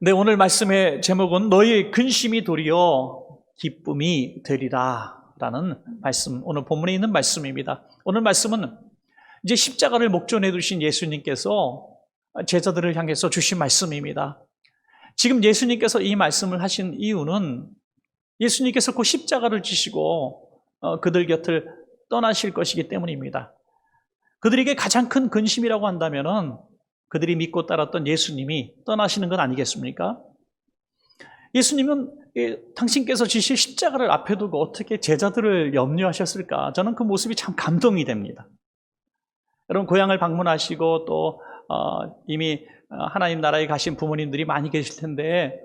네, 오늘 말씀의 제목은 너희 근심이 도리어 기쁨이 되리라 라는 말씀, 오늘 본문에 있는 말씀입니다. 오늘 말씀은 이제 십자가를 목전에 두신 예수님께서 제자들을 향해서 주신 말씀입니다. 지금 예수님께서 이 말씀을 하신 이유는 예수님께서 그 십자가를 지시고 그들 곁을 떠나실 것이기 때문입니다. 그들에게 가장 큰 근심이라고 한다면은 그들이 믿고 따랐던 예수님이 떠나시는 건 아니겠습니까? 예수님은 당신께서 지실 십자가를 앞에 두고 어떻게 제자들을 염려하셨을까? 저는 그 모습이 참 감동이 됩니다. 여러분, 고향을 방문하시고 또 이미 하나님 나라에 가신 부모님들이 많이 계실 텐데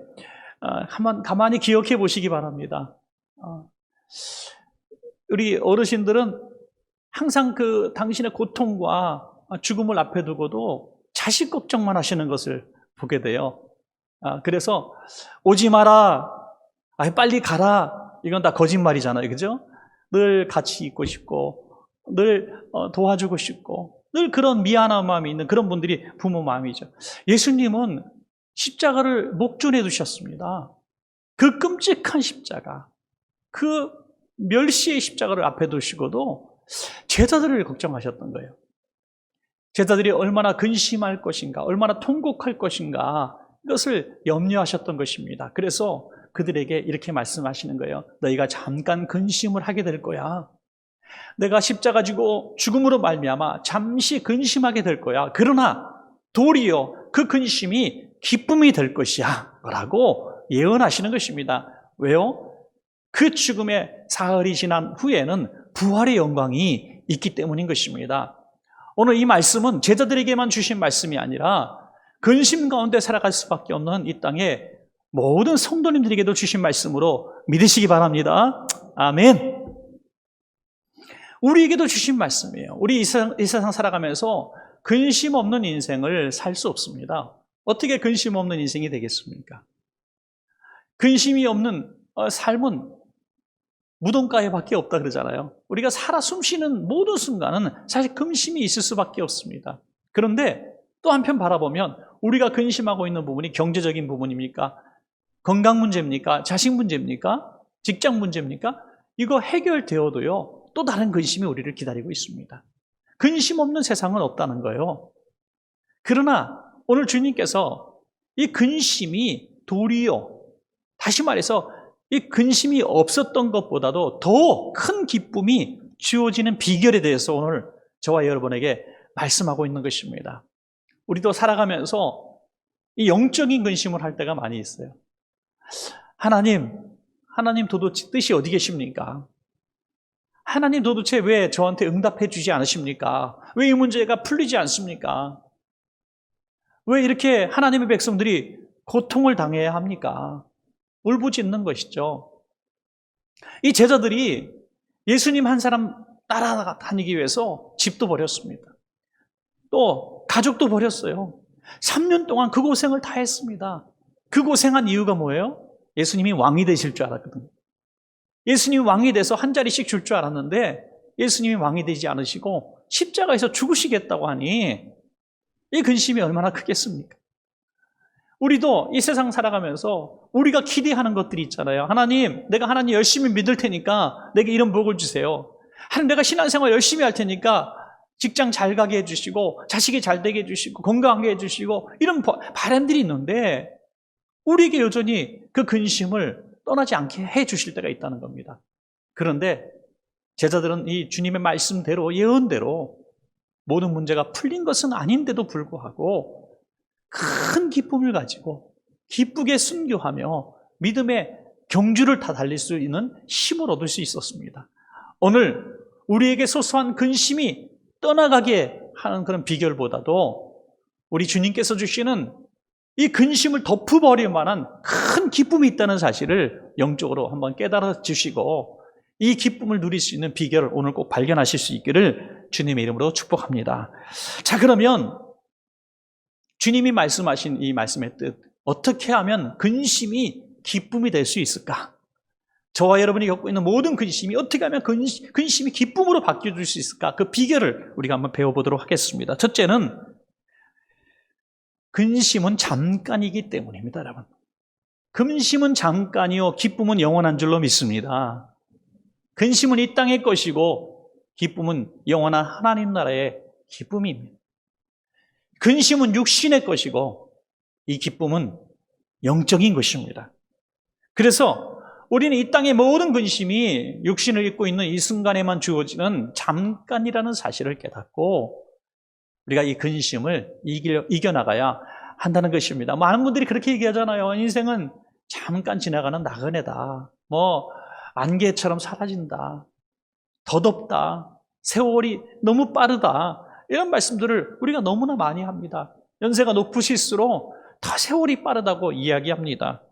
한번 가만히 기억해 보시기 바랍니다. 우리 어르신들은 항상 그 당신의 고통과 죽음을 앞에 두고도 자식 걱정만 하시는 것을 보게 돼요. 그래서 오지 마라, 빨리 가라, 이건 다 거짓말이잖아요, 그죠? 늘 같이 있고 싶고 늘 도와주고 싶고 늘 그런 미안한 마음이 있는 그런 분들이 부모 마음이죠. 예수님은 십자가를 목전에 두셨습니다. 그 끔찍한 십자가, 그 멸시의 십자가를 앞에 두시고도 제자들을 걱정하셨던 거예요. 제자들이 얼마나 근심할 것인가, 얼마나 통곡할 것인가, 이것을 염려하셨던 것입니다. 그래서 그들에게 이렇게 말씀하시는 거예요. 너희가 잠깐 근심을 하게 될 거야. 내가 십자가 지고 죽음으로 말미암아 잠시 근심하게 될 거야. 그러나 도리어 그 근심이 기쁨이 될 것이야 라고 예언하시는 것입니다. 왜요? 그 죽음의 사흘이 지난 후에는 부활의 영광이 있기 때문인 것입니다. 오늘 이 말씀은 제자들에게만 주신 말씀이 아니라 근심 가운데 살아갈 수밖에 없는 이 땅의 모든 성도님들에게도 주신 말씀으로 믿으시기 바랍니다. 아멘. 우리에게도 주신 말씀이에요. 우리 이 세상 살아가면서 근심 없는 인생을 살 수 없습니다. 어떻게 근심 없는 인생이 되겠습니까? 근심이 없는 삶은 무덤가에 밖에 없다 그러잖아요. 우리가 살아 숨쉬는 모든 순간은 사실 근심이 있을 수밖에 없습니다. 그런데 또 한편 바라보면 우리가 근심하고 있는 부분이 경제적인 부분입니까? 건강 문제입니까? 자식 문제입니까? 직장 문제입니까? 이거 해결되어도요, 또 다른 근심이 우리를 기다리고 있습니다. 근심 없는 세상은 없다는 거예요. 그러나 오늘 주님께서 이 근심이 도리어, 다시 말해서 이 근심이 없었던 것보다도 더 큰 기쁨이 주어지는 비결에 대해서 오늘 저와 여러분에게 말씀하고 있는 것입니다. 우리도 살아가면서 이 영적인 근심을 할 때가 많이 있어요. 하나님 도대체 뜻이 어디 계십니까? 하나님 도대체 왜 저한테 응답해 주지 않으십니까? 왜 이 문제가 풀리지 않습니까? 왜 이렇게 하나님의 백성들이 고통을 당해야 합니까? 울부짖는 것이죠. 이 제자들이 예수님 한 사람 따라다니기 위해서 집도 버렸습니다. 또 가족도 버렸어요. 3년 동안 그 고생을 다 했습니다. 그 고생한 이유가 뭐예요? 예수님이 왕이 되실 줄 알았거든요. 예수님이 왕이 돼서 한 자리씩 줄 줄 알았는데 예수님이 왕이 되지 않으시고 십자가에서 죽으시겠다고 하니 이 근심이 얼마나 크겠습니까? 우리도 이 세상 살아가면서 우리가 기대하는 것들이 있잖아요. 하나님, 내가 하나님 열심히 믿을 테니까 내게 이런 복을 주세요. 하나님, 내가 신앙생활 열심히 할 테니까 직장 잘 가게 해주시고 자식이 잘 되게 해주시고 건강하게 해주시고 이런 바람들이 있는데 우리에게 여전히 그 근심을 떠나지 않게 해주실 때가 있다는 겁니다. 그런데 제자들은 이 주님의 말씀대로, 예언대로 모든 문제가 풀린 것은 아닌데도 불구하고 큰 기쁨을 가지고 기쁘게 순교하며 믿음의 경주를 다 달릴 수 있는 힘을 얻을 수 있었습니다. 오늘 우리에게 소소한 근심이 떠나가게 하는 그런 비결보다도 우리 주님께서 주시는 이 근심을 덮어버릴 만한 큰 기쁨이 있다는 사실을 영적으로 한번 깨달아 주시고 이 기쁨을 누릴 수 있는 비결을 오늘 꼭 발견하실 수 있기를 주님의 이름으로 축복합니다. 자, 그러면 주님이 말씀하신 이 말씀의 뜻, 어떻게 하면 근심이 기쁨이 될 수 있을까? 저와 여러분이 겪고 있는 모든 근심이 어떻게 하면 근심이 기쁨으로 바뀌어질 수 있을까? 그 비결을 우리가 한번 배워보도록 하겠습니다. 첫째는 근심은 잠깐이기 때문입니다, 여러분. 근심은 잠깐이요, 기쁨은 영원한 줄로 믿습니다. 근심은 이 땅의 것이고 기쁨은 영원한 하나님 나라의 기쁨입니다. 근심은 육신의 것이고 이 기쁨은 영적인 것입니다. 그래서 우리는 이 땅의 모든 근심이 육신을 입고 있는 이 순간에만 주어지는 잠깐이라는 사실을 깨닫고 우리가 이 근심을 이겨나가야 한다는 것입니다. 많은 분들이 그렇게 얘기하잖아요. 인생은 잠깐 지나가는 나그네다. 안개처럼 사라진다. 덧없다. 세월이 너무 빠르다. 이런 말씀들을 우리가 너무나 많이 합니다. 연세가 높으실수록 더 세월이 빠르다고 이야기합니다.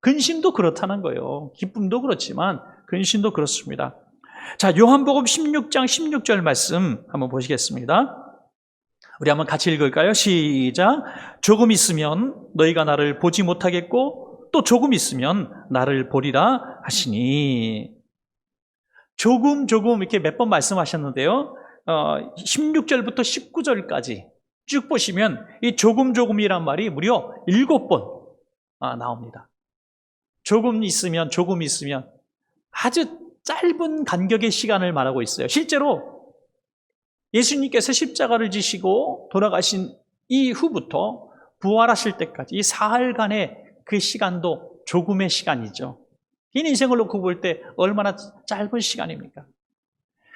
근심도 그렇다는 거예요. 기쁨도 그렇지만 근심도 그렇습니다. 자, 요한복음 16장 16절 말씀 한번 보시겠습니다. 우리 한번 같이 읽을까요? 시작. 조금 있으면 너희가 나를 보지 못하겠고 또 조금 있으면 나를 보리라 하시니. 조금 이렇게 몇 번 말씀하셨는데요. 16절부터 19절까지 쭉 보시면 이 조금이란 말이 무려 7번 나옵니다. 조금 있으면 아주 짧은 간격의 시간을 말하고 있어요. 실제로 예수님께서 십자가를 지시고 돌아가신 이후부터 부활하실 때까지 이 사흘간의 그 시간도 조금의 시간이죠. 긴 인생을 놓고 볼 때 얼마나 짧은 시간입니까?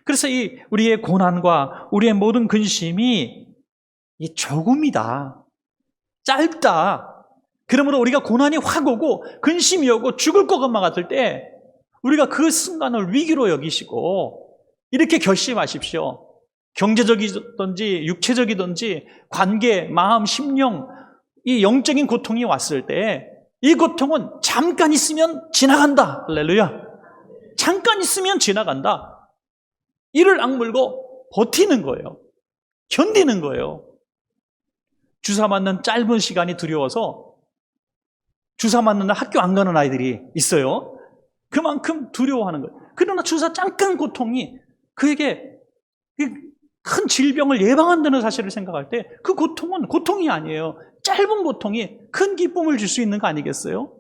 그래서 이 우리의 고난과 우리의 모든 근심이 이 조금이다, 짧다. 그러므로 우리가 고난이 확 오고 근심이 오고 죽을 것만 같을 때 우리가 그 순간을 위기로 여기시고 이렇게 결심하십시오. 경제적이든지 육체적이든지 관계, 마음, 심령, 이 영적인 고통이 왔을 때 이 고통은 잠깐 있으면 지나간다. 할렐루야. 잠깐 있으면 지나간다. 이를 악물고 버티는 거예요. 견디는 거예요. 주사 맞는 짧은 시간이 두려워서 주사 맞는 날 학교 안 가는 아이들이 있어요. 그만큼 두려워하는 거예요. 그러나 주사 잠깐 고통이 그에게 큰 질병을 예방한다는 사실을 생각할 때 그 고통은 고통이 아니에요. 짧은 고통이 큰 기쁨을 줄 수 있는 거 아니겠어요?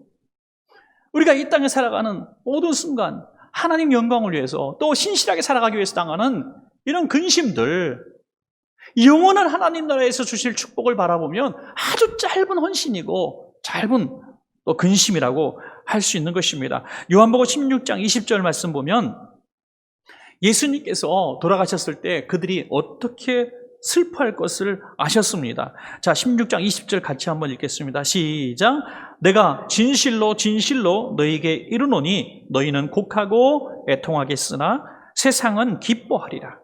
우리가 이 땅에 살아가는 모든 순간 하나님 영광을 위해서 또 신실하게 살아가기 위해서 당하는 이런 근심들, 영원한 하나님 나라에서 주실 축복을 바라보면 아주 짧은 헌신이고 짧은 또 근심이라고 할 수 있는 것입니다. 요한복음 16장 20절 말씀 보면 예수님께서 돌아가셨을 때 그들이 어떻게 슬퍼할 것을 아셨습니다. 자, 16장 20절 같이 한번 읽겠습니다. 시작. 내가 진실로 너희에게 이르노니 너희는 곡하고 애통하겠으나 세상은 기뻐하리라.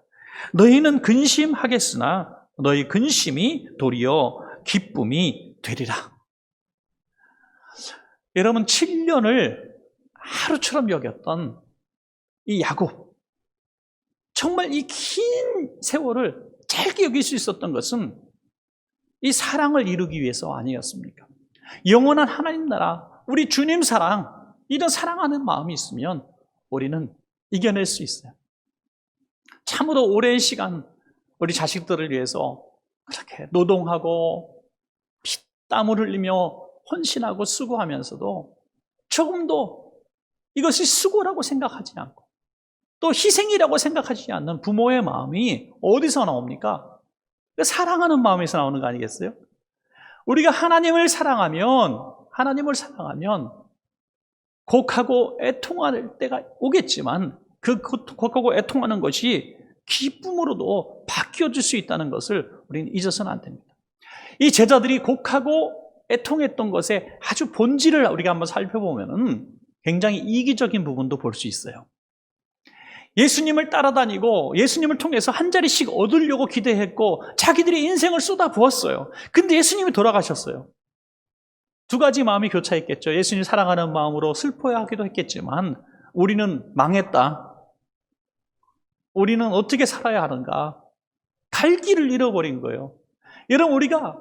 너희는 근심하겠으나 너희 근심이 도리어 기쁨이 되리라. 여러분, 7년을 하루처럼 여겼던 이 야곱, 정말 이 긴 세월을 짧게 여길 수 있었던 것은 이 사랑을 이루기 위해서 아니었습니까? 영원한 하나님 나라, 우리 주님 사랑, 이런 사랑하는 마음이 있으면 우리는 이겨낼 수 있어요. 참으로 오랜 시간 우리 자식들을 위해서 그렇게 노동하고 피땀을 흘리며 헌신하고 수고하면서도 조금도 이것이 수고라고 생각하지 않고 또 희생이라고 생각하지 않는 부모의 마음이 어디서 나옵니까? 사랑하는 마음에서 나오는 거 아니겠어요? 우리가 하나님을 사랑하면 곡하고 애통할 때가 오겠지만 그 곡하고 애통하는 것이 기쁨으로도 바뀌어질 수 있다는 것을 우리는 잊어서는 안 됩니다. 이 제자들이 곡하고 애통했던 것의 아주 본질을 우리가 한번 살펴보면 굉장히 이기적인 부분도 볼 수 있어요. 예수님을 따라다니고 예수님을 통해서 한 자리씩 얻으려고 기대했고 자기들의 인생을 쏟아부었어요. 근데 예수님이 돌아가셨어요. 두 가지 마음이 교차했겠죠. 예수님 사랑하는 마음으로 슬퍼하기도 했겠지만 우리는 망했다. 우리는 어떻게 살아야 하는가? 갈 길을 잃어버린 거예요. 여러분, 우리가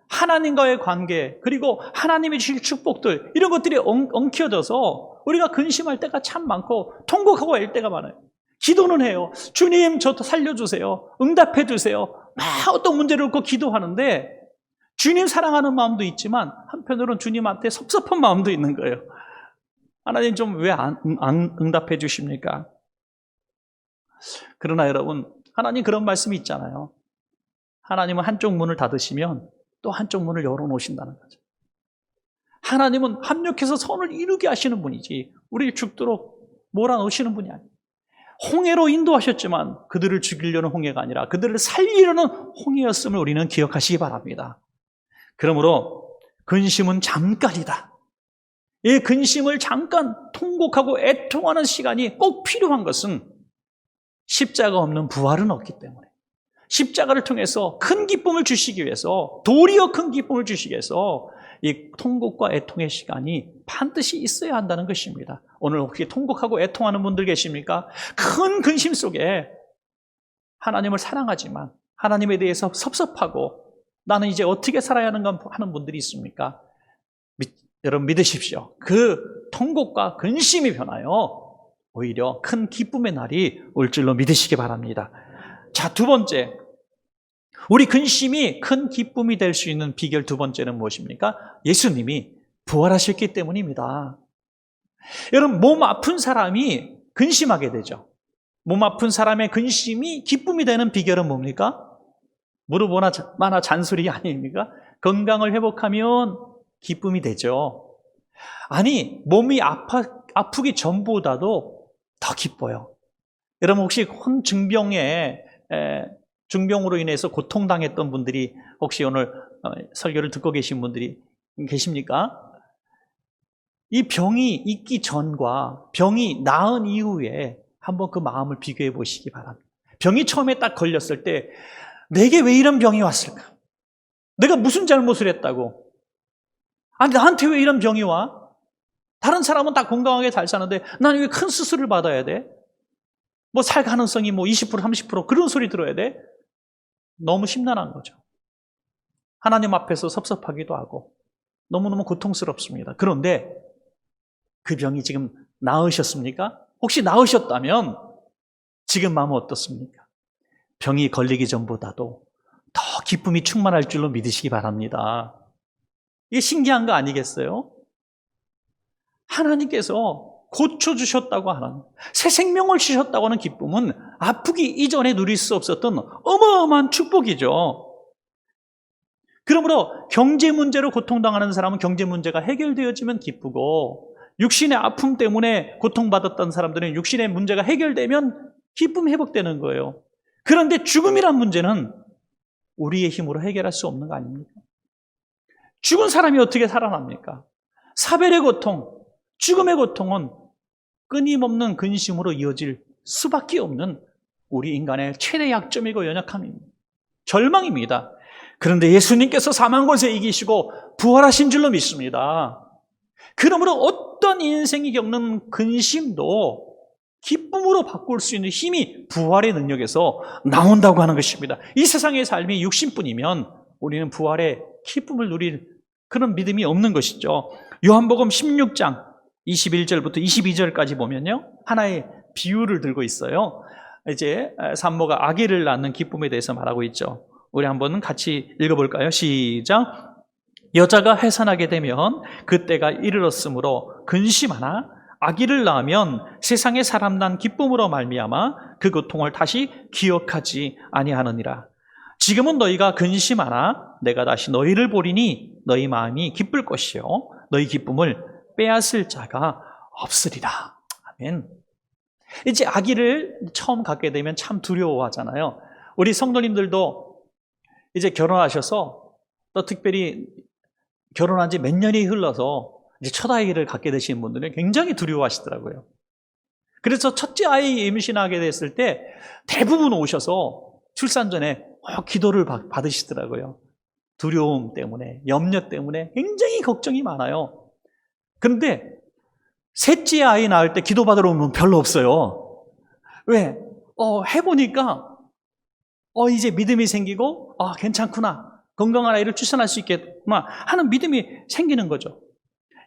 하나님과의 관계 그리고 하나님이 주실 축복들 이런 것들이 엉켜져서 우리가 근심할 때가 참 많고 통곡하고 앨 때가 많아요. 기도는 해요. 주님, 저 살려주세요. 응답해 주세요. 막 어떤 문제를 놓고 기도하는데 주님 사랑하는 마음도 있지만 한편으로는 주님한테 섭섭한 마음도 있는 거예요. 하나님 좀 왜 안 응답해 주십니까? 그러나 여러분, 하나님 그런 말씀이 있잖아요. 하나님은 한쪽 문을 닫으시면 또 한쪽 문을 열어놓으신다는 거죠. 하나님은 합력해서 선을 이루게 하시는 분이지 우리 죽도록 몰아넣으시는 분이 아니에요. 홍해로 인도하셨지만 그들을 죽이려는 홍해가 아니라 그들을 살리려는 홍해였음을 우리는 기억하시기 바랍니다. 그러므로 근심은 잠깐이다. 이 근심을 잠깐 통곡하고 애통하는 시간이 꼭 필요한 것은 십자가 없는 부활은 없기 때문에, 십자가를 통해서 큰 기쁨을 주시기 위해서, 도리어 큰 기쁨을 주시기 위해서 이 통곡과 애통의 시간이 반드시 있어야 한다는 것입니다. 오늘 혹시 통곡하고 애통하는 분들 계십니까? 큰 근심 속에 하나님을 사랑하지만 하나님에 대해서 섭섭하고 나는 이제 어떻게 살아야 하는가 하는 분들이 있습니까? 여러분 믿으십시오. 그 통곡과 근심이 변하여 오히려 큰 기쁨의 날이 올 줄로 믿으시기 바랍니다. 자, 두 번째, 우리 근심이 큰 기쁨이 될 수 있는 비결 두 번째는 무엇입니까? 예수님이 부활하셨기 때문입니다. 여러분, 몸 아픈 사람이 근심하게 되죠. 몸 아픈 사람의 근심이 기쁨이 되는 비결은 뭡니까? 무릎 마나 잔소리 아닙니까? 건강을 회복하면 기쁨이 되죠. 아니, 몸이 아프기 전보다도 더 기뻐요. 여러분 혹시 중병으로 인해서 고통당했던 분들이 혹시 오늘 설교를 듣고 계신 분들이 계십니까? 이 병이 있기 전과 병이 나은 이후에 한번 그 마음을 비교해 보시기 바랍니다. 병이 처음에 딱 걸렸을 때 내게 왜 이런 병이 왔을까? 내가 무슨 잘못을 했다고? 아니 나한테 왜 이런 병이 와? 다른 사람은 다 건강하게 잘 사는데 나는 왜 큰 수술을 받아야 돼? 뭐 살 가능성이 20% 30% 그런 소리 들어야 돼? 너무 심란한 거죠. 하나님 앞에서 섭섭하기도 하고 너무너무 고통스럽습니다. 그런데 그 병이 지금 나으셨습니까? 혹시 나으셨다면 지금 마음은 어떻습니까? 병이 걸리기 전보다도 더 기쁨이 충만할 줄로 믿으시기 바랍니다. 이게 신기한 거 아니겠어요? 하나님께서 고쳐주셨다고 하는, 새 생명을 주셨다고 하는 기쁨은 아프기 이전에 누릴 수 없었던 어마어마한 축복이죠. 그러므로 경제 문제로 고통당하는 사람은 경제 문제가 해결되어지면 기쁘고, 육신의 아픔 때문에 고통받았던 사람들은 육신의 문제가 해결되면 기쁨이 회복되는 거예요. 그런데 죽음이란 문제는 우리의 힘으로 해결할 수 없는 거 아닙니까? 죽은 사람이 어떻게 살아납니까? 사별의 고통, 죽음의 고통은 끊임없는 근심으로 이어질 수밖에 없는 우리 인간의 최대 약점이고 연약함입니다. 절망입니다. 그런데 예수님께서 사망 권세 이기시고 부활하신 줄로 믿습니다. 그러므로 어떤 인생이 겪는 근심도 기쁨으로 바꿀 수 있는 힘이 부활의 능력에서 나온다고 하는 것입니다. 이 세상의 삶이 육신뿐이면 우리는 부활의 기쁨을 누릴 그런 믿음이 없는 것이죠. 요한복음 16장 21절부터 22절까지 보면요, 하나의 비유를 들고 있어요. 이제 산모가 아기를 낳는 기쁨에 대해서 말하고 있죠. 우리 한번 같이 읽어볼까요? 시작. 여자가 해산하게 되면 그때가 이르렀으므로 근심하나 아기를 낳으면 세상에 사람 난 기쁨으로 말미암아 그 고통을 다시 기억하지 아니하느니라. 지금은 너희가 근심하나 내가 다시 너희를 보리니 너희 마음이 기쁠 것이요 너희 기쁨을 빼앗을 자가 없으리라. 아멘. 이제 아기를 처음 갖게 되면 참 두려워하잖아요. 우리 성도님들도 이제 결혼하셔서 또 특별히 결혼한 지 몇 년이 흘러서 이제 첫 아이를 갖게 되신 분들은 굉장히 두려워하시더라고요. 그래서 첫째 아이 임신하게 됐을 때 대부분 오셔서 출산 전에 기도를 받으시더라고요. 두려움 때문에, 염려 때문에 굉장히 걱정이 많아요. 그런데 셋째 아이 낳을 때 기도받으러 오면 별로 없어요. 왜? 해보니까 이제 믿음이 생기고 괜찮구나, 건강한 아이를 출산할 수 있겠구나 하는 믿음이 생기는 거죠.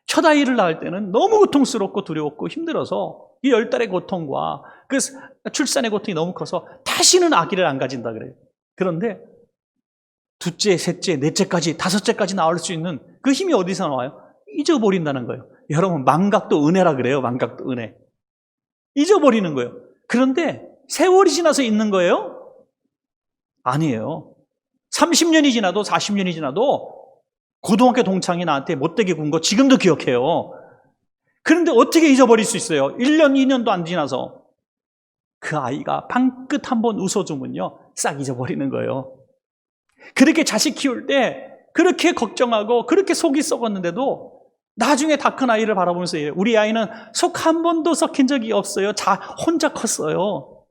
첫 아이를 낳을 때는 너무 고통스럽고 두려웠고 힘들어서 이 10달의 고통과 그 출산의 고통이 너무 커서 다시는 아기를 안 가진다 그래요. 그런데 둘째, 셋째, 넷째까지, 다섯째까지 나올 수 있는 그 힘이 어디서 나와요? 잊어버린다는 거예요. 여러분, 망각도 은혜라 그래요. 망각도 은혜. 잊어버리는 거예요. 그런데 세월이 지나서 잊는 거예요? 아니에요. 30년이 지나도 40년이 지나도 고등학교 동창이 나한테 못되게 군 거 지금도 기억해요. 그런데 어떻게 잊어버릴 수 있어요? 1년, 2년도 안 지나서 그 아이가 방긋 한번 웃어주면요, 싹 잊어버리는 거예요. 그렇게 자식 키울 때 그렇게 걱정하고 그렇게 속이 썩었는데도 나중에 다 큰 아이를 바라보면서 우리 아이는 속 한 번도 썩힌 적이 없어요. 혼자 컸어요.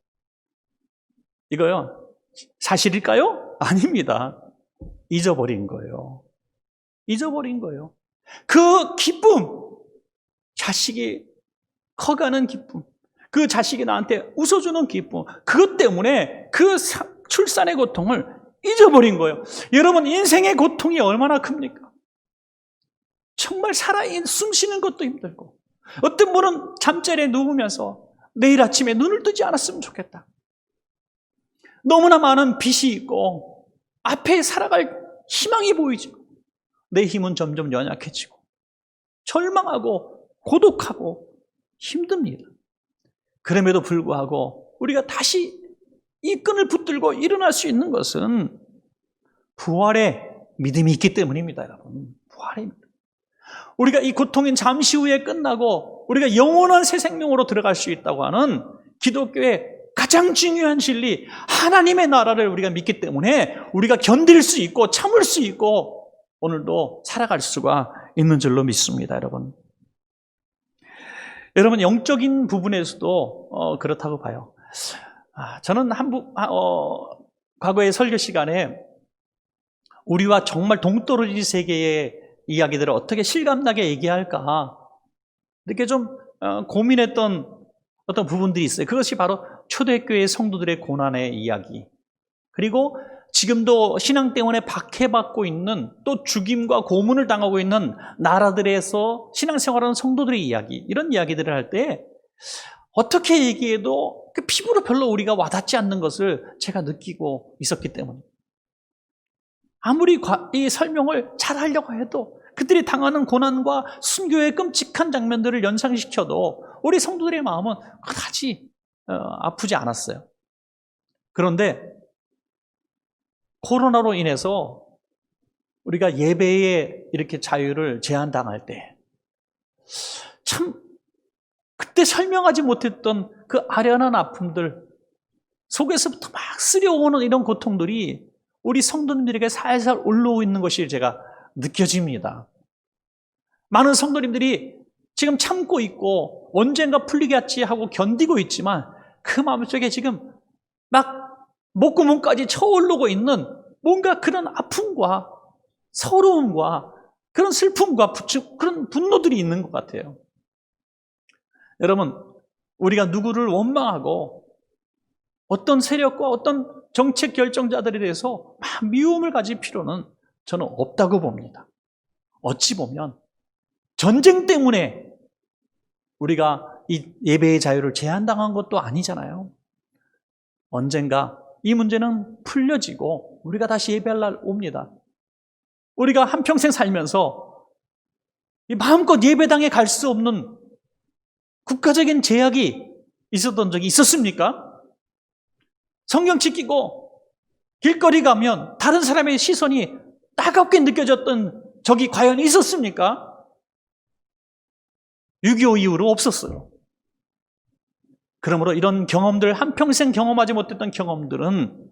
이거요, 사실일까요? 아닙니다. 잊어버린 거예요. 잊어버린 거예요. 그 기쁨, 자식이 커가는 기쁨, 그 자식이 나한테 웃어주는 기쁨, 그것 때문에 그 출산의 고통을 잊어버린 거예요. 여러분, 인생의 고통이 얼마나 큽니까? 정말 숨 쉬는 것도 힘들고, 어떤 분은 잠자리에 누우면서 내일 아침에 눈을 뜨지 않았으면 좋겠다. 너무나 많은 빚이 있고 앞에 살아갈 희망이 보이지, 내 힘은 점점 연약해지고 절망하고 고독하고 힘듭니다. 그럼에도 불구하고 우리가 다시 이 끈을 붙들고 일어날 수 있는 것은 부활의 믿음이 있기 때문입니다, 여러분. 부활의 믿음. 우리가 이 고통이 잠시 후에 끝나고 우리가 영원한 새 생명으로 들어갈 수 있다고 하는 기독교의 가장 중요한 진리, 하나님의 나라를 우리가 믿기 때문에 우리가 견딜 수 있고 참을 수 있고 오늘도 살아갈 수가 있는 줄로 믿습니다, 여러분. 여러분, 영적인 부분에서도 그렇다고 봐요. 저는 과거의 설교 시간에 우리와 정말 동떨어진 세계의 이야기들을 어떻게 실감나게 얘기할까 이렇게 좀 고민했던 어떤 부분들이 있어요. 그것이 바로 초대교회 성도들의 고난의 이야기, 그리고 지금도 신앙 때문에 박해받고 있는, 또 죽임과 고문을 당하고 있는 나라들에서 신앙생활하는 성도들의 이야기, 이런 이야기들을 할 때 어떻게 얘기해도 그 피부로 별로 우리가 와닿지 않는 것을 제가 느끼고 있었기 때문에, 아무리 이 설명을 잘 하려고 해도 그들이 당하는 고난과 순교의 끔찍한 장면들을 연상시켜도 우리 성도들의 마음은 그다지 아프지 않았어요. 그런데 코로나로 인해서 우리가 예배에 이렇게 자유를 제한당할 때 참 그때 설명하지 못했던 그 아련한 아픔들 속에서부터 막 쓰려오는 이런 고통들이 우리 성도님들에게 살살 올라오고 있는 것이 제가 느껴집니다. 많은 성도님들이 지금 참고 있고 언젠가 풀리겠지 하고 견디고 있지만 그 마음속에 지금 막 목구멍까지 쳐오르고 있는 뭔가 그런 아픔과 서러움과 그런 슬픔과 그런 분노들이 있는 것 같아요. 여러분, 우리가 누구를 원망하고 어떤 세력과 어떤 정책 결정자들에 대해서 막 미움을 가질 필요는 저는 없다고 봅니다. 어찌 보면 전쟁 때문에 우리가 이 예배의 자유를 제한당한 것도 아니잖아요. 언젠가 이 문제는 풀려지고 우리가 다시 예배할 날 옵니다. 우리가 한평생 살면서 마음껏 예배당에 갈 수 없는 국가적인 제약이 있었던 적이 있었습니까? 성경 지키고 길거리 가면 다른 사람의 시선이 따갑게 느껴졌던 적이 과연 있었습니까? 6.25 이후로 없었어요. 그러므로 이런 경험들, 한평생 경험하지 못했던 경험들은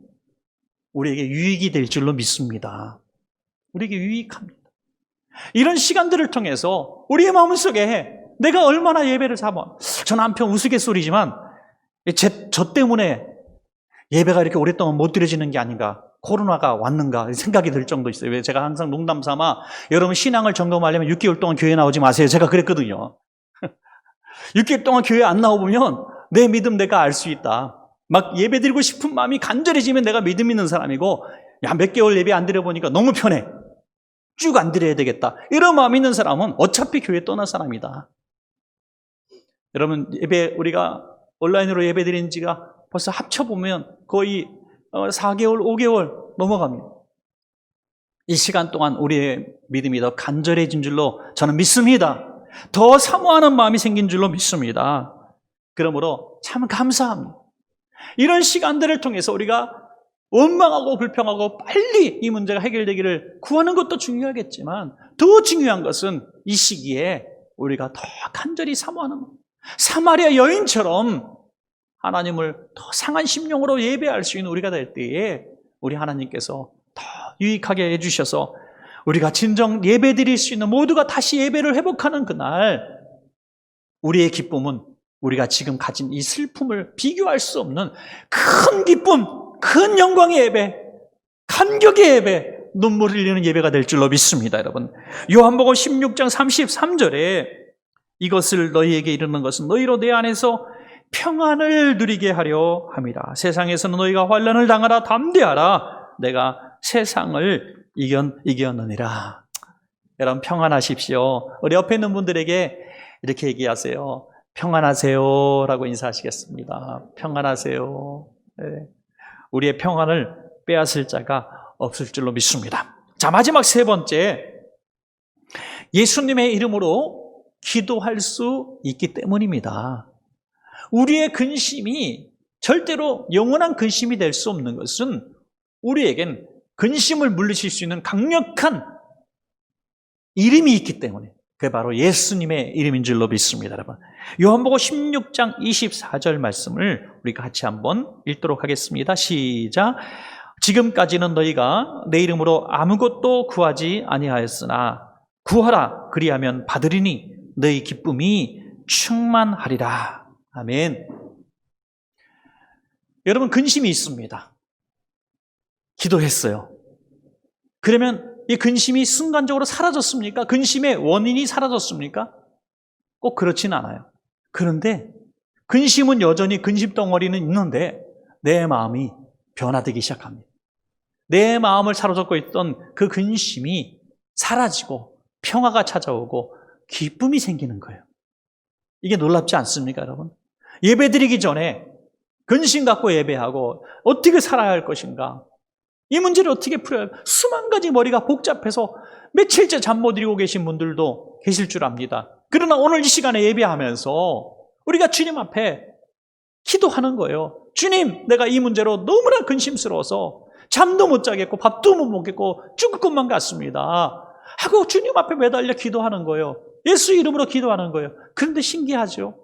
우리에게 유익이 될 줄로 믿습니다. 우리에게 유익합니다. 이런 시간들을 통해서 우리의 마음속에 내가 얼마나 예배를 잡아, 저는 한편 우스갯소리지만 저 때문에 예배가 이렇게 오랫동안 못 드려지는 게 아닌가, 코로나가 왔는가 생각이 들 정도 있어요. 왜 제가 항상 농담 삼아 여러분 신앙을 점검하려면 6개월 동안 교회 나오지 마세요. 제가 그랬거든요. 6개월 동안 교회 안 나오면 내 믿음 내가 알 수 있다. 막 예배 드리고 싶은 마음이 간절해지면 내가 믿음 있는 사람이고, 야, 몇 개월 예배 안 드려보니까 너무 편해. 쭉 안 드려야 되겠다. 이런 마음이 있는 사람은 어차피 교회 떠날 사람이다. 여러분, 우리가 온라인으로 예배 드린 지가 벌써 합쳐보면 거의 4개월, 5개월 넘어갑니다. 이 시간 동안 우리의 믿음이 더 간절해진 줄로 저는 믿습니다. 더 사모하는 마음이 생긴 줄로 믿습니다. 그러므로 참 감사합니다. 이런 시간들을 통해서 우리가 원망하고 불평하고 빨리 이 문제가 해결되기를 구하는 것도 중요하겠지만 더 중요한 것은 이 시기에 우리가 더 간절히 사모하는 것. 사마리아 여인처럼 하나님을 더 상한 심령으로 예배할 수 있는 우리가 될 때에 우리 하나님께서 더 유익하게 해주셔서 우리가 진정 예배 드릴 수 있는 모두가 다시 예배를 회복하는 그날 우리의 기쁨은 우리가 지금 가진 이 슬픔을 비교할 수 없는 큰 기쁨, 큰 영광의 예배, 감격의 예배, 눈물 흘리는 예배가 될 줄로 믿습니다. 여러분, 요한복음 16장 33절에 이것을 너희에게 이르는 것은 너희로 내 안에서 평안을 누리게 하려 함이라. 세상에서는 너희가 환난을 당하라. 담대하라. 내가 세상을 이겼느니라. 여러분 평안하십시오. 우리 옆에 있는 분들에게 이렇게 얘기하세요. 평안하세요 라고 인사하시겠습니다. 평안하세요. 네. 우리의 평안을 빼앗을 자가 없을 줄로 믿습니다. 자, 마지막 세 번째, 예수님의 이름으로 기도할 수 있기 때문입니다. 우리의 근심이 절대로 영원한 근심이 될 수 없는 것은 우리에겐 근심을 물리칠 수 있는 강력한 이름이 있기 때문에, 그게 바로 예수님의 이름인 줄로 믿습니다. 여러분, 요한복음 16장 24절 말씀을 우리가 같이 한번 읽도록 하겠습니다. 시작. 지금까지는 너희가 내 이름으로 아무것도 구하지 아니하였으나 구하라 그리하면 받으리니 너희 기쁨이 충만하리라. 아멘. 여러분, 근심이 있습니다. 기도했어요. 그러면 이 근심이 순간적으로 사라졌습니까? 근심의 원인이 사라졌습니까? 꼭 그렇지는 않아요. 그런데 근심은 여전히 근심 덩어리는 있는데 내 마음이 변화되기 시작합니다. 내 마음을 사로잡고 있던 그 근심이 사라지고 평화가 찾아오고 기쁨이 생기는 거예요. 이게 놀랍지 않습니까, 여러분? 예배드리기 전에 근심 갖고 예배하고 어떻게 살아야 할 것인가? 이 문제를 어떻게 풀어야 할까? 수만 가지 머리가 복잡해서 며칠째 잠 못 이루고 계신 분들도 계실 줄 압니다. 그러나 오늘 이 시간에 예배하면서 우리가 주님 앞에 기도하는 거예요. 주님, 내가 이 문제로 너무나 근심스러워서 잠도 못 자겠고 밥도 못 먹겠고 죽을 것만 같습니다 하고 주님 앞에 매달려 기도하는 거예요. 예수 이름으로 기도하는 거예요. 그런데 신기하죠?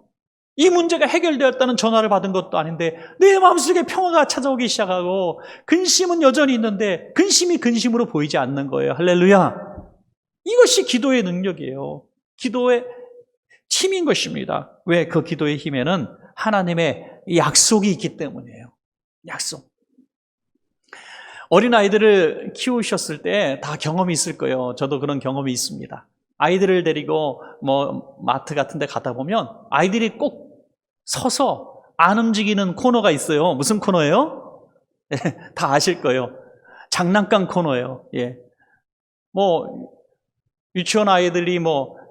이 문제가 해결되었다는 전화를 받은 것도 아닌데 내 마음속에 평화가 찾아오기 시작하고 근심은 여전히 있는데 근심이 근심으로 보이지 않는 거예요. 할렐루야. 이것이 기도의 능력이에요. 기도의 힘인 것입니다. 왜? 그 기도의 힘에는 하나님의 약속이 있기 때문이에요. 약속. 어린아이들을 키우셨을 때 다 경험이 있을 거예요. 저도 그런 경험이 있습니다. 아이들을 데리고 마트 같은 데 가다 보면 아이들이 꼭 서서 안 움직이는 코너가 있어요. 무슨 코너예요? 다 아실 거예요. 장난감 코너예요. 예. 유치원 아이들이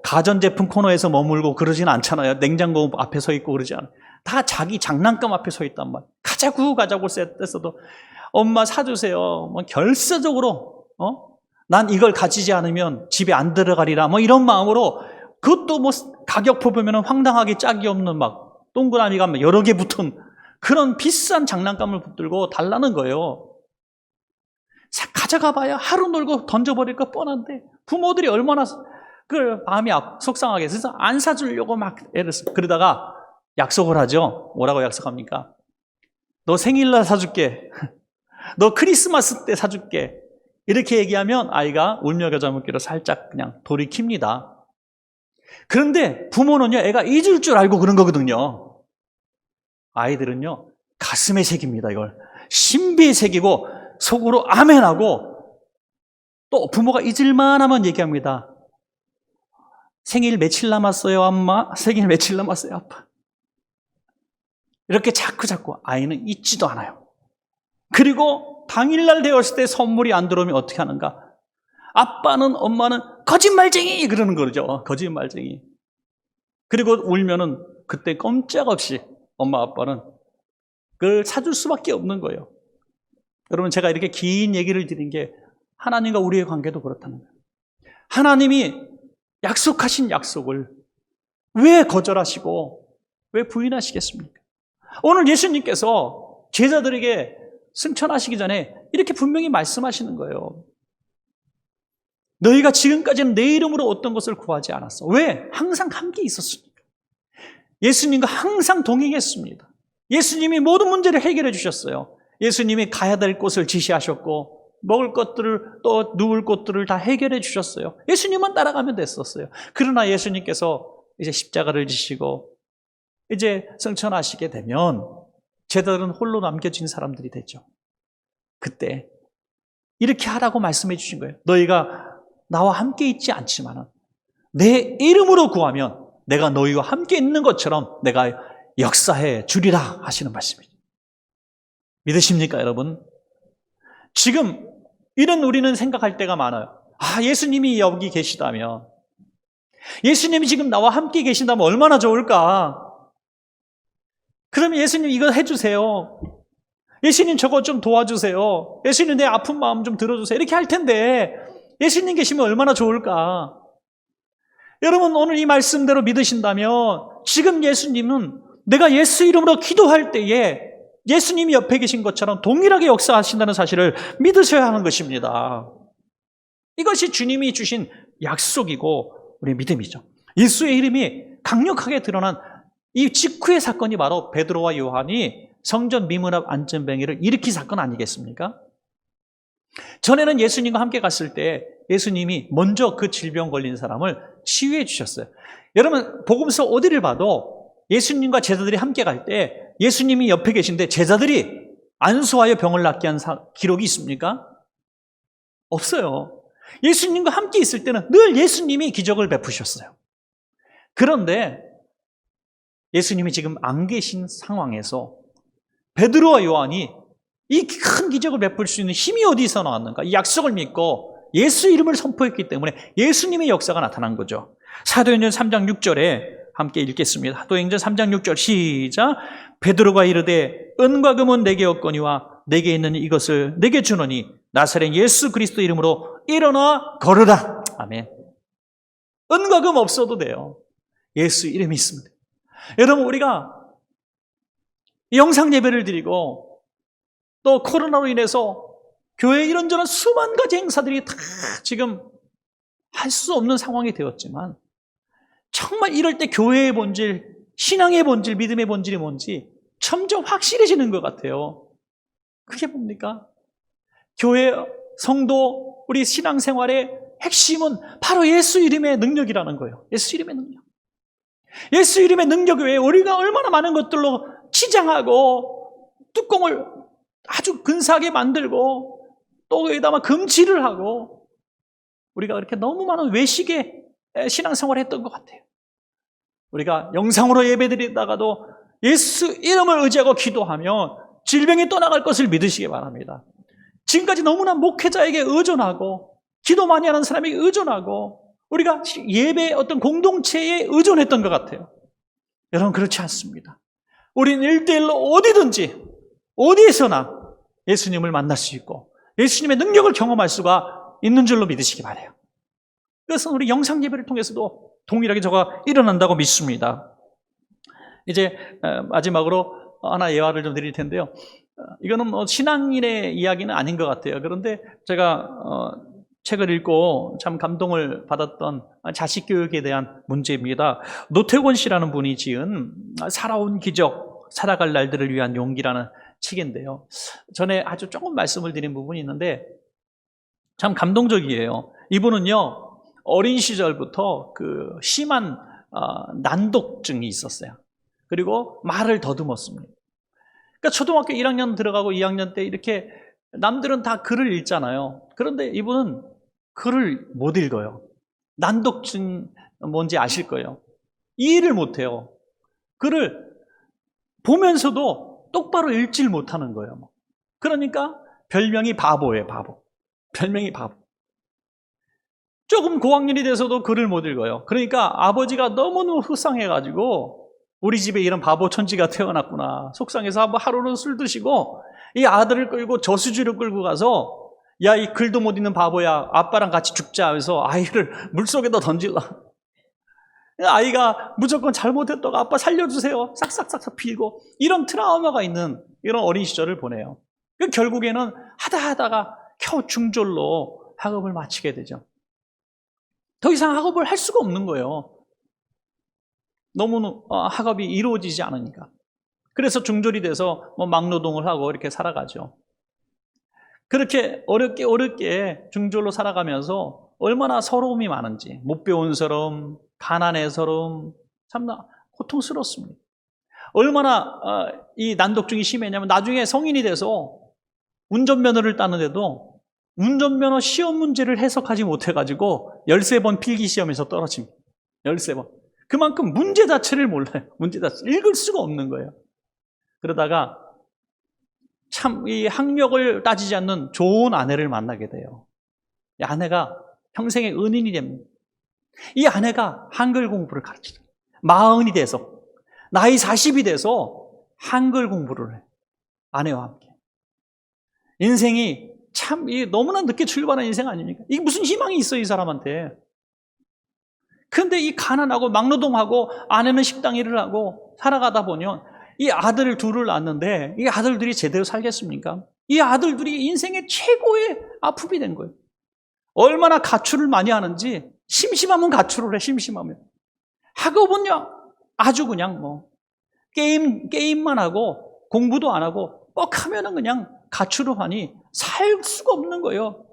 가전제품 코너에서 머물고 그러진 않잖아요. 냉장고 앞에 서 있고 그러지 않아요. 다 자기 장난감 앞에 서 있단 말이에요. 가자고 셌어도 엄마 사주세요. 결사적으로 난 이걸 가지지 않으면 집에 안 들어가리라 이런 마음으로, 그것도 가격표 보면 황당하게 짝이 없는 동그라미가 여러 개 붙은 그런 비싼 장난감을 붙들고 달라는 거예요. 가져가 봐야 하루 놀고 던져버릴 거 뻔한데 부모들이 얼마나 마음이 속상하게 해서 안 사주려고 애를 써. 그러다가 약속을 하죠. 뭐라고 약속합니까? 너 생일날 사줄게. 너 크리스마스 때 사줄게. 이렇게 얘기하면 아이가 울며 겨자 먹기로 살짝 그냥 돌이킵니다. 그런데 부모는요, 애가 잊을 줄 알고 그런 거거든요. 아이들은요, 가슴에 새깁니다. 이걸 신비에 새기고 속으로 아멘하고, 또 부모가 잊을만 하면 얘기합니다. 생일 며칠 남았어요, 엄마? 생일 며칠 남았어요, 아빠? 이렇게 자꾸 아이는 잊지도 않아요. 그리고 당일날 되었을 때 선물이 안 들어오면 어떻게 하는가? 아빠는, 엄마는 거짓말쟁이! 그러는 거죠. 거짓말쟁이. 그리고 울면은 그때 꼼짝없이 엄마, 아빠는 그걸 사줄 수밖에 없는 거예요. 여러분, 제가 이렇게 긴 얘기를 드린 게 하나님과 우리의 관계도 그렇다는 거예요. 하나님이 약속하신 약속을 왜 거절하시고 왜 부인하시겠습니까? 오늘 예수님께서 제자들에게 승천하시기 전에 이렇게 분명히 말씀하시는 거예요. 너희가 지금까지는 내 이름으로 어떤 것을 구하지 않았어. 왜? 항상 함께 있었으니까. 예수님과 항상 동행했습니다. 예수님이 모든 문제를 해결해 주셨어요. 예수님이 가야 될 곳을 지시하셨고 먹을 것들을 또 누울 곳들을 다 해결해 주셨어요. 예수님만 따라가면 됐었어요. 그러나 예수님께서 이제 십자가를 지시고 이제 승천하시게 되면 제자들은 홀로 남겨진 사람들이 되죠. 그때 이렇게 하라고 말씀해 주신 거예요. 너희가 나와 함께 있지 않지만 내 이름으로 구하면 내가 너희와 함께 있는 것처럼 내가 역사해 주리라 하시는 말씀이죠. 믿으십니까, 여러분? 지금 이런 우리는 생각할 때가 많아요. 예수님이 여기 계시다면, 예수님이 지금 나와 함께 계신다면 얼마나 좋을까? 그러면 예수님 이거 해주세요. 예수님 저거 좀 도와주세요. 예수님 내 아픈 마음 좀 들어주세요. 이렇게 할 텐데 예수님 계시면 얼마나 좋을까? 여러분, 오늘 이 말씀대로 믿으신다면 지금 예수님은 내가 예수 이름으로 기도할 때에 예수님이 옆에 계신 것처럼 동일하게 역사하신다는 사실을 믿으셔야 하는 것입니다. 이것이 주님이 주신 약속이고 우리의 믿음이죠. 예수의 이름이 강력하게 드러난 이 직후의 사건이 바로 베드로와 요한이 성전 미문 앞 안전뱅이를 일으킨 사건 아니겠습니까? 전에는 예수님과 함께 갔을 때 예수님이 먼저 그 질병 걸린 사람을 치유해 주셨어요. 여러분, 복음서 어디를 봐도 예수님과 제자들이 함께 갈 때 예수님이 옆에 계신데 제자들이 안수하여 병을 낫게 한 기록이 있습니까? 없어요. 예수님과 함께 있을 때는 늘 예수님이 기적을 베푸셨어요. 그런데 예수님이 지금 안 계신 상황에서 베드로와 요한이 이 큰 기적을 베풀 수 있는 힘이 어디서 나왔는가? 이 약속을 믿고 예수 이름을 선포했기 때문에 예수님의 역사가 나타난 거죠. 사도행전 3장 6절에 함께 읽겠습니다. 사도행전 3장 6절 시작. 베드로가 이르되 은과 금은 내게 없거니와 내게 있는 이것을 내게 주노니 나사렛 예수 그리스도 이름으로 일어나 걸으라. 아멘. 은과 금 없어도 돼요. 예수 이름이 있습니다. 여러분, 우리가 영상 예배를 드리고 또 코로나로 인해서 교회에 이런저런 수만 가지 행사들이 다 지금 할 수 없는 상황이 되었지만 정말 이럴 때 교회의 본질, 신앙의 본질, 믿음의 본질이 뭔지 점점 확실해지는 것 같아요. 그게 뭡니까? 교회, 성도, 우리 신앙생활의 핵심은 바로 예수 이름의 능력이라는 거예요. 예수 이름의 능력. 예수 이름의 능력 외에 우리가 얼마나 많은 것들로 치장하고 뚜껑을 아주 근사하게 만들고 또 여기다가 금칠을 하고 우리가 그렇게 너무 많은 외식의 신앙생활을 했던 것 같아요. 우리가 영상으로 예배드리다가도 예수 이름을 의지하고 기도하면 질병이 떠나갈 것을 믿으시기 바랍니다. 지금까지 너무나 목회자에게 의존하고 기도 많이 하는 사람에게 의존하고 우리가 예배의 어떤 공동체에 의존했던 것 같아요. 여러분, 그렇지 않습니다. 우리는 1대1로 어디든지 어디에서나 예수님을 만날 수 있고 예수님의 능력을 경험할 수가 있는 줄로 믿으시기 바라요. 그래서 우리 영상 예배를 통해서도 동일하게 저가 일어난다고 믿습니다. 이제 마지막으로 하나 예화를 좀 드릴 텐데요. 이거는 신앙인의 이야기는 아닌 것 같아요. 그런데 제가 책을 읽고 참 감동을 받았던 자식 교육에 대한 문제입니다. 노태권 씨라는 분이 지은 살아온 기적, 살아갈 날들을 위한 용기라는 책인데요. 전에 아주 조금 말씀을 드린 부분이 있는데 참 감동적이에요. 이분은요, 어린 시절부터 그 심한 난독증이 있었어요. 그리고 말을 더듬었습니다. 그러니까 초등학교 1학년 들어가고 2학년 때 이렇게 남들은 다 글을 읽잖아요. 그런데 이분은 글을 못 읽어요. 난독증 뭔지 아실 거예요. 이해를 못해요. 글을 보면서도 똑바로 읽질 못하는 거예요. 그러니까 별명이 바보예요, 바보. 별명이 바보. 조금 고학년이 돼서도 글을 못 읽어요. 그러니까 아버지가 너무너무 속상해가지고 우리 집에 이런 바보 천지가 태어났구나. 속상해서 한번 하루는 술 드시고 이 아들을 끌고 저수지로 끌고 가서 야, 이 글도 못 읽는 바보야. 아빠랑 같이 죽자 하면서 아이를 물속에다 던질라. 아이가 무조건 잘못했다고 아빠 살려주세요. 싹싹싹싹 빌고 이런 트라우마가 있는 이런 어린 시절을 보내요. 결국에는 하다가 겨우 중졸로 학업을 마치게 되죠. 더 이상 학업을 할 수가 없는 거예요. 너무 학업이 이루어지지 않으니까. 그래서 중졸이 돼서 막노동을 하고 이렇게 살아가죠. 그렇게 어렵게 중졸로 살아가면서 얼마나 서러움이 많은지, 못 배운 서러움, 가난의 서러움, 참나 고통스럽습니다. 얼마나 이 난독증이 심했냐면 나중에 성인이 돼서 운전면허를 따는데도 운전면허 시험 문제를 해석하지 못해가지고 13번 필기시험에서 떨어집니다. 13번. 그만큼 문제 자체를 몰라요. 문제 자체를 읽을 수가 없는 거예요. 그러다가 참 이 학력을 따지지 않는 좋은 아내를 만나게 돼요. 이 아내가 평생의 은인이 됩니다. 이 아내가 한글 공부를 가르쳐요. 40이 돼서, 나이 40이 돼서 한글 공부를 해요. 아내와 함께. 인생이 참 너무나 늦게 출발한 인생 아닙니까? 이게 무슨 희망이 있어요, 이 사람한테. 그런데 이 가난하고 막노동하고 아내는 식당 일을 하고 살아가다 보면 이 아들 둘을 낳았는데 이 아들들이 제대로 살겠습니까? 이 아들들이 인생의 최고의 아픔이 된 거예요. 얼마나 가출을 많이 하는지 심심하면 가출을 해, 심심하면. 학업은요, 아주 그냥 게임만 하고 공부도 안 하고 뻑하면은 그냥 가출을 하니 살 수가 없는 거예요.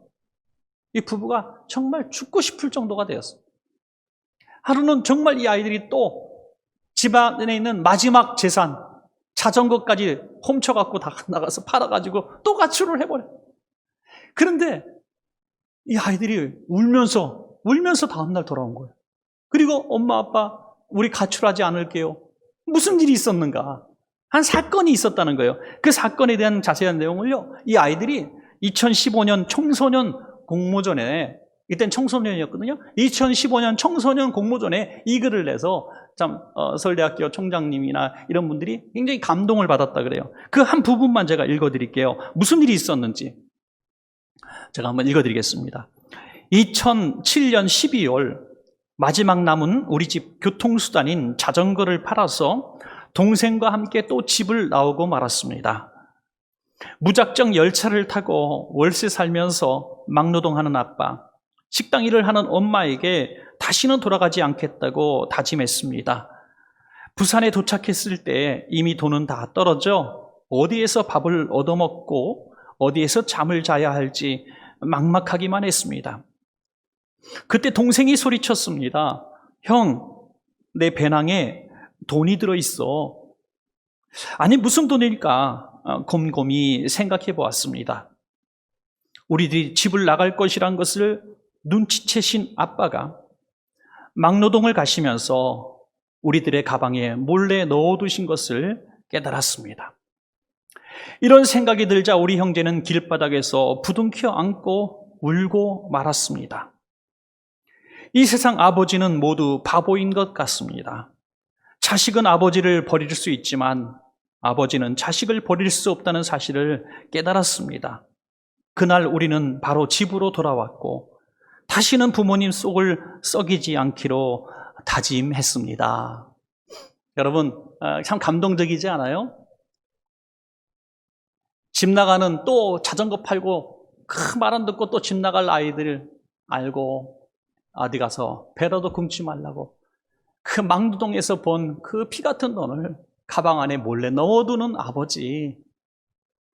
이 부부가 정말 죽고 싶을 정도가 되었어요. 하루는 정말 이 아이들이 또 집안에 있는 마지막 재산, 자전거까지 훔쳐갖고 다 나가서 팔아가지고 또 가출을 해버려요. 그런데 이 아이들이 울면서 다음날 돌아온 거예요. 그리고 엄마, 아빠, 우리 가출하지 않을게요. 무슨 일이 있었는가? 한 사건이 있었다는 거예요. 그 사건에 대한 자세한 내용을요, 이 아이들이 2015년 청소년 공모전에, 이땐 청소년이었거든요. 2015년 청소년 공모전에 이 글을 내서 참 서울대학교 총장님이나 이런 분들이 굉장히 감동을 받았다 그래요. 그 한 부분만 제가 읽어드릴게요. 무슨 일이 있었는지 제가 한번 읽어드리겠습니다. 2007년 12월 마지막 남은 우리 집 교통수단인 자전거를 팔아서 동생과 함께 또 집을 나오고 말았습니다. 무작정 열차를 타고 월세 살면서 막노동하는 아빠, 식당 일을 하는 엄마에게 다시는 돌아가지 않겠다고 다짐했습니다. 부산에 도착했을 때 이미 돈은 다 떨어져 어디에서 밥을 얻어먹고 어디에서 잠을 자야 할지 막막하기만 했습니다. 그때 동생이 소리쳤습니다. 형, 내 배낭에 돈이 들어있어. 아니, 무슨 돈일까? 곰곰이 생각해 보았습니다. 우리들이 집을 나갈 것이란 것을 눈치채신 아빠가 막노동을 가시면서 우리들의 가방에 몰래 넣어두신 것을 깨달았습니다. 이런 생각이 들자 우리 형제는 길바닥에서 부둥켜 안고 울고 말았습니다. 이 세상 아버지는 모두 바보인 것 같습니다. 자식은 아버지를 버릴 수 있지만 아버지는 자식을 버릴 수 없다는 사실을 깨달았습니다. 그날 우리는 바로 집으로 돌아왔고 다시는 부모님 속을 썩이지 않기로 다짐했습니다. 여러분, 참 감동적이지 않아요? 집 나가는 또 자전거 팔고 그 말 안 듣고 또 집 나갈 아이들 알고 어디 가서 배라도 굶지 말라고 그 막노동에서 번 그 피 같은 돈을 가방 안에 몰래 넣어두는 아버지,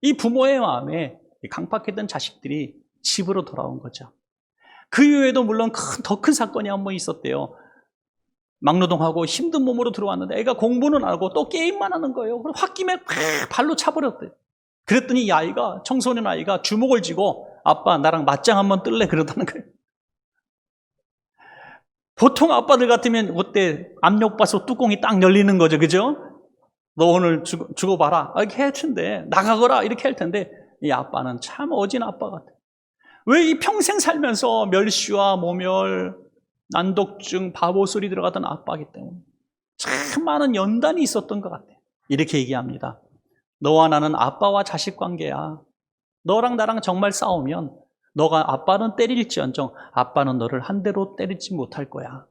이 부모의 마음에 강팍했던 자식들이 집으로 돌아온 거죠. 그 이후에도 물론 더 큰 사건이 한 번 있었대요. 막노동하고 힘든 몸으로 들어왔는데 애가 공부는 안 하고 또 게임만 하는 거예요. 그럼 홧김에 발로 차버렸대요. 그랬더니 이 아이가, 청소년 아이가 주먹을 쥐고 아빠 나랑 맞짱 한번 뜰래 그러다는 거예요. 보통 아빠들 같으면 어때? 압력밥솥 뚜껑이 딱 열리는 거죠, 그죠? 너 오늘 주고 봐라 이렇게 할 텐데, 나가거라 이렇게 할 텐데, 이 아빠는 참 어진 아빠 같아요. 왜 이 평생 살면서 멸시와 모멸, 난독증, 바보 소리 들어가던 아빠이기 때문에 참 많은 연단이 있었던 것 같아요. 이렇게 얘기합니다. 너와 나는 아빠와 자식 관계야. 너랑 나랑 정말 싸우면 너가 아빠는 때릴지언정 아빠는 너를 한 대로 때리지 못할 거야.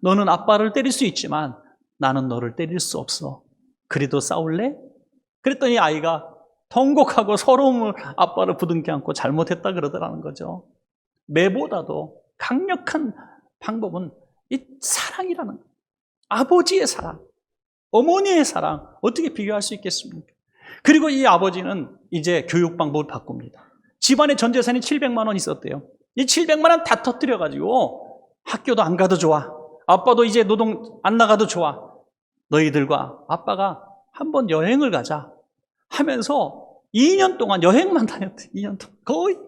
너는 아빠를 때릴 수 있지만 나는 너를 때릴 수 없어. 그래도 싸울래? 그랬더니 아이가 통곡하고 서러움을 아빠를 부둥켜 안고 잘못했다 그러더라는 거죠. 매보다도 강력한 방법은 이 사랑이라는 거예요. 아버지의 사랑, 어머니의 사랑, 어떻게 비교할 수 있겠습니까? 그리고 이 아버지는 이제 교육 방법을 바꿉니다. 집안에 전 재산이 700만 원 있었대요. 이 700만 원 다 터뜨려가지고 학교도 안 가도 좋아. 아빠도 이제 노동 안 나가도 좋아. 너희들과 아빠가 한번 여행을 가자 하면서 2년 동안 여행만 다녔대. 2년 동안 거의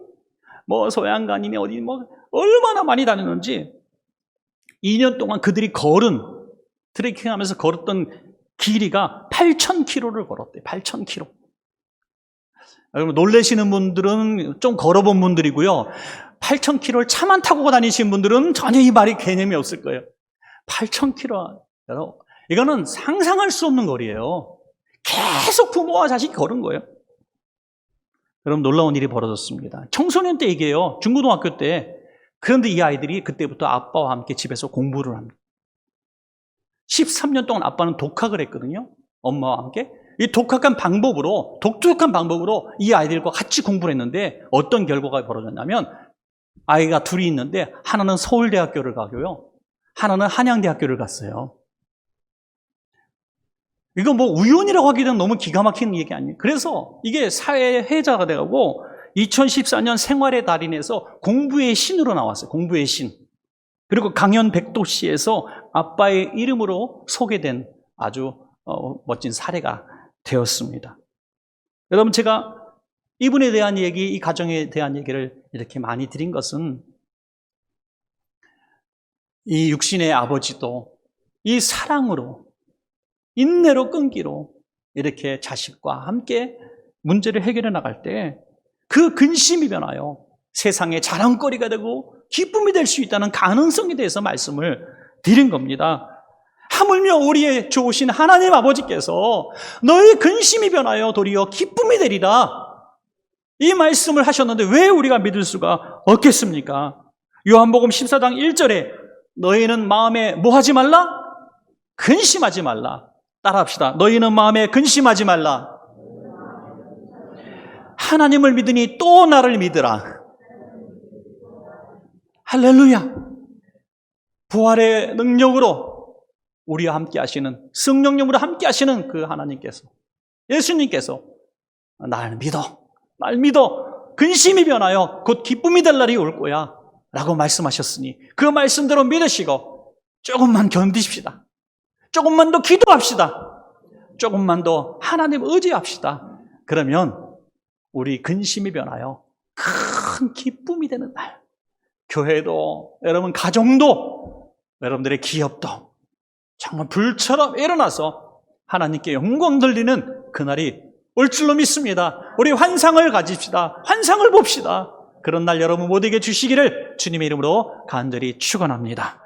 뭐 소양강이니 어디 뭐 얼마나 많이 다녔는지 2년 동안 그들이 트레킹하면서 걸었던 길이가 8,000km를 걸었대. 8,000km. 여러분 놀라시는 분들은 좀 걸어본 분들이고요. 8,000km를 차만 타고 다니신 분들은 전혀 이 말이 개념이 없을 거예요. 8,000km. 여러분, 이거는 상상할 수 없는 거리예요. 계속 부모와 자식이 걸은 거예요. 여러분 놀라운 일이 벌어졌습니다. 청소년 때 얘기해요. 중고등학교 때. 그런데 이 아이들이 그때부터 아빠와 함께 집에서 공부를 합니다. 13년 동안 아빠는 독학을 했거든요. 엄마와 함께. 이 독특한 방법으로 이 아이들과 같이 공부를 했는데 어떤 결과가 벌어졌냐면 아이가 둘이 있는데 하나는 서울대학교를 가고요. 하나는 한양대학교를 갔어요. 이거 뭐 우연이라고 하기는 너무 기가 막히는 얘기 아니에요. 그래서 이게 사회의 해자가 돼가고 2014년 생활의 달인에서 공부의 신으로 나왔어요. 공부의 신. 그리고 강연 백도시에서 아빠의 이름으로 소개된 아주 멋진 사례가 되었습니다. 여러분 제가 이분에 대한 얘기, 이 가정에 대한 얘기를 이렇게 많이 드린 것은 이 육신의 아버지도 이 사랑으로 인내로 끈기로 이렇게 자식과 함께 문제를 해결해 나갈 때 그 근심이 변하여 세상의 자랑거리가 되고 기쁨이 될 수 있다는 가능성에 대해서 말씀을 드린 겁니다. 하물며 우리의 좋으신 하나님 아버지께서 너의 근심이 변하여 도리어 기쁨이 되리라 이 말씀을 하셨는데 왜 우리가 믿을 수가 없겠습니까? 요한복음 14장 1절에 너희는 마음에 뭐 하지 말라? 근심하지 말라. 따라합시다. 너희는 마음에 근심하지 말라. 하나님을 믿으니 또 나를 믿으라. 할렐루야. 부활의 능력으로 우리와 함께 하시는, 성령님으로 함께 하시는 그 하나님께서, 예수님께서 날 믿어. 근심이 변하여 곧 기쁨이 될 날이 올 거야 라고 말씀하셨으니 그 말씀대로 믿으시고 조금만 견디십시다. 조금만 더 기도합시다. 조금만 더 하나님 의지합시다. 그러면 우리 근심이 변하여 큰 기쁨이 되는 날, 교회도 여러분 가정도 여러분들의 기업도 정말 불처럼 일어나서 하나님께 영광 돌리는 그날이 올 줄로 믿습니다. 우리 환상을 가집시다. 환상을 봅시다. 그런 날 여러분 모두에게 주시기를 주님의 이름으로 간절히 축원합니다.